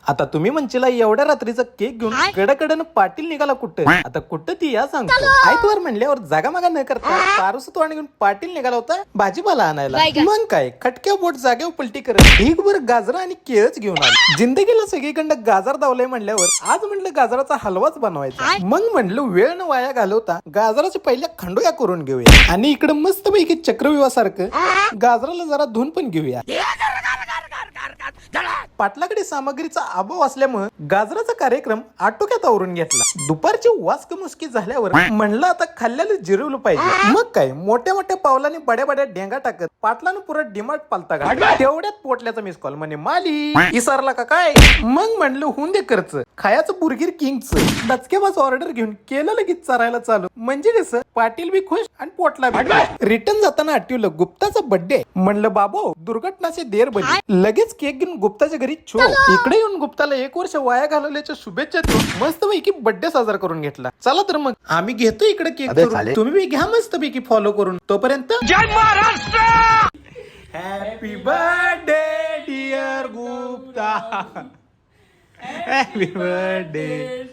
आता तुम्ही म्हणशीला एवढ्या रात्रीचा केक घेऊन कडकडन पाटील निघाला कुठं? आता कुठं ती या सांगतो. आयतवार म्हणल्यावर जागामागा न करता पारूस तोंड घेऊन पाटील निघाला होता भाजीपाला आणायला. मग काय खटक्या बोट जागेवर पलटी करत ढीगभर गाजर आणि केळच घेऊन आले. जिंदगीला सगळीकडं गाजर दावलंय म्हणल्यावर आज म्हणलं गाजराचा हलवाच बनवायचा. मग म्हणलं वेळ न वाया घालवता गाजराच्या पहिल्या खंडोया करून घेऊया आणि इकडे मस्त पैकी चक्रव्यूहासारखं गाजराला जरा धुवून पण घेऊया. पाटलाकडे सामग्रीचा अभाव असल्यामुळे गाजराचा कार्यक्रम आटोक्यात आवरून घेतला. दुपारची वास्क मुस्की झाल्यावर म्हणलं आता खाल्ल्याला जिरवलं पाहिजे. मग काय मोठ्या मोठ्या पावलाने बड्या बड्या डेंगा टाकत पाटलानं पुरा डिमार्ट पालता का तेवढ्यात पोटल्याचा मिस कॉल म्हणे माली इसरला का काय. मग म्हणलं होऊन दे खर्च खायचं बुर्गिर किंगच डचकेबाज ऑर्डर घेऊन केलं लगेच चरायला चालू. म्हणजे कसं पाटील बी खुश आणि पोटला बी. रिटर्न जाताना आठवलं गुप्ताचा बर्थडे. म्हणलं बाबो दुर्घटनाचे देर बनी लगेच केक घेऊन गुप्ताच्या घरी छो. इकडे येऊन गुप्ताला 1 वर्ष वाया घालवल्याच्या शुभेच्छा देऊन मस्त पैकी बर्थडे साजरा करून घेतला. चला तर मग आम्ही घेतो इकडे केक करून तुम्ही बी घ्या मस्त पैकी फॉलो करून. तोपर्यंत जय Maharashtra. Happy birthday dear Gupta. Happy birthday.